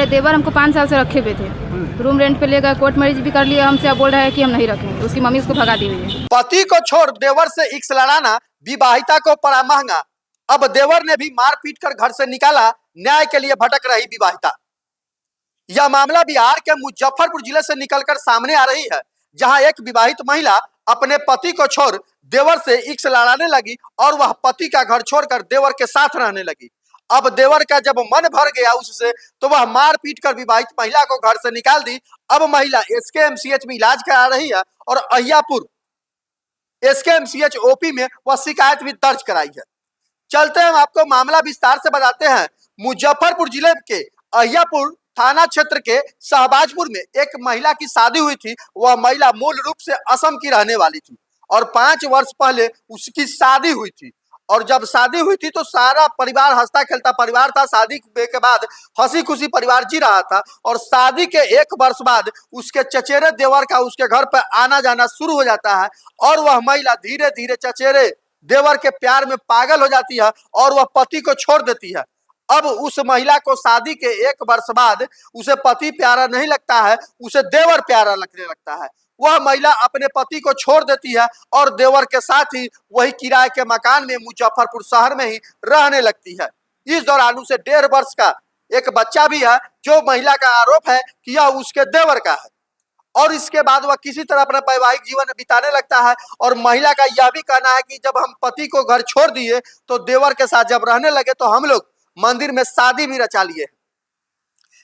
मेरे देवर हमको 5 साल से रखे हुए थे, रूम रेंट पे ले गए, कोर्ट मैरिज भी कर लिया हमसे, अब बोल रहा है कि हम नहीं रखेंगे। उसकी मम्मी उसको भगा दी हुई है। पति को छोड़ देवर से इक्स लड़ाना विवाहिता को पड़ा महंगा। अब देवर ने भी मार पीट कर घर से निकाला, न्याय के लिए भटक रही विवाहिता। यह मामला बिहार के मुजफ्फरपुर जिले से निकलकर सामने आ रही है, जहां एक विवाहित महिला अपने पति को छोड़ देवर से इक्स लड़ाने लगी और वह पति का घर छोड़कर देवर के साथ रहने लगी। अब देवर का जब मन भर गया उससे, तो वह मार पीट कर विवाहित महिला को घर से निकाल दी। अब महिला एसकेएमसीएच में इलाज करा रही है और अहियापुर एसकेएमसीएच ओपी में वह शिकायत भी दर्ज कराई है। चलते हम आपको मामला विस्तार से बताते हैं। मुजफ्फरपुर जिले के अहियापुर थाना क्षेत्र के शहबाजपुर में एक महिला की शादी हुई थी। वह महिला मूल रूप से असम की रहने वाली थी और 5 वर्ष पहले उसकी शादी हुई थी। और जब शादी हुई थी तो सारा परिवार हंसता खेलता परिवार था। शादी के बाद हंसी खुशी परिवार जी रहा था और शादी के 1 वर्ष बाद उसके चचेरे देवर का उसके घर पर आना जाना शुरू हो जाता है और वह महिला धीरे धीरे चचेरे देवर के प्यार में पागल हो जाती है और वह पति को छोड़ देती है। अब उस महिला को शादी के 1 वर्ष बाद उसे पति प्यारा नहीं लगता है, उसे देवर प्यारा लगने लगता है। वह महिला अपने पति को छोड़ देती है और देवर के साथ ही वही किराए के मकान में मुजफ्फरपुर शहर में ही रहने लगती है। इस दौरान उसे 1.5 वर्ष का एक बच्चा भी है, जो महिला का आरोप है कि यह उसके देवर का है। और इसके बाद वह किसी तरह अपना वैवाहिक जीवन बिताने लगता है और महिला का यह भी कहना है कि जब हम पति को घर छोड़ दिए तो देवर के साथ जब रहने लगे तो हम लोग मंदिर में शादी भी रचा लिए।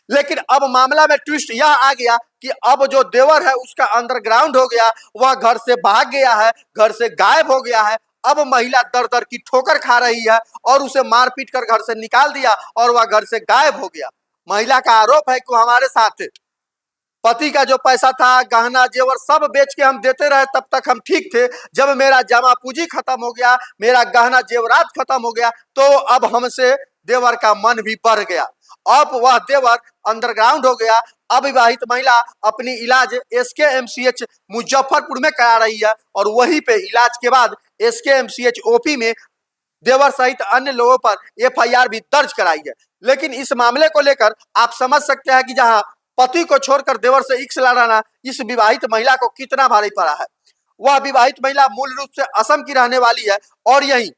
लेकिन अब मामला में ट्विस्ट यह आ गया कि अब जो देवर है उसका अंडरग्राउंड हो गया, वह घर से भाग गया है, घर से गायब हो गया है। अब महिला दर दर की ठोकर खा रही है और उसे मारपीट कर घर से निकाल दिया और वह घर से गायब हो गया। महिला का आरोप है कि हमारे साथ पति का जो पैसा था, गहना जेवर सब बेच के हम देते रहे, तब तक हम ठीक थे। जब मेरा जमा पूंजी खत्म हो गया, मेरा गहना जेवरात खत्म हो गया, तो अब हमसे देवर का मन भी बढ़ गया। अब वह देवर अंडरग्राउंड हो गया। अविवाहित महिला अपनी इलाज एसकेएमसीएच मुजफ्फरपुर में करा रही है और वहीं पे इलाज के बाद एसकेएमसीएच ओपी में देवर सहित अन्य लोगों पर एफआईआर भी दर्ज कराई है। लेकिन इस मामले को लेकर आप समझ सकते हैं कि जहां पति को छोड़कर देवर से इक्स लड़ाना इस विवाहित महिला को कितना भारी पड़ा है। वह विवाहित महिला मूल रूप से असम की रहने वाली है और यही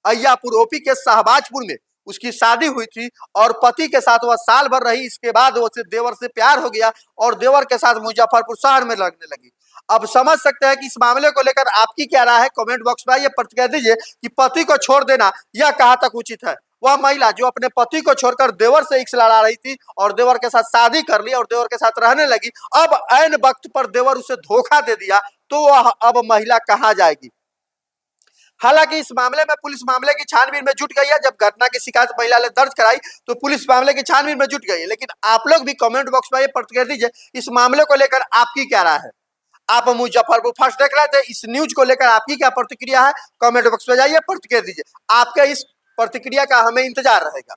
अहियापुर ओपी के शहबाजपुर में उसकी शादी हुई थी और पति के साथ वह साल भर रही। इसके बाद उसे देवर से प्यार हो गया और देवर के साथ मुजफ्फरपुर शहर में लगने लगी। अब समझ सकते हैं कि इस मामले को लेकर आपकी क्या राय है। कमेंट बॉक्स में ये प्रतिक्रिया दीजिए कि पति को छोड़ देना यह कहाँ तक उचित है। वह महिला जो अपने पति को छोड़कर देवर से इक्स लड़ा रही थी और देवर के साथ शादी कर ली और देवर के साथ रहने लगी, अब ऐन वक्त पर देवर उसे धोखा दे दिया, तो वह अब महिला कहाँ जाएगी। हालांकि इस मामले में पुलिस मामले की छानबीन में जुट गई है। जब घटना की शिकायत महिला ने दर्ज कराई तो पुलिस मामले की छानबीन में जुट गई है। लेकिन आप लोग भी कमेंट बॉक्स में ये प्रतिक्रिया दीजिए, इस मामले को लेकर आपकी क्या राय है। आप मुजफ्फरपुर फर्स्ट देख रहे थे, इस न्यूज को लेकर आपकी क्या प्रतिक्रिया है, कमेंट बॉक्स में जाइए प्रतिक्रिया दीजिए। आपके इस प्रतिक्रिया का हमें इंतजार रहेगा।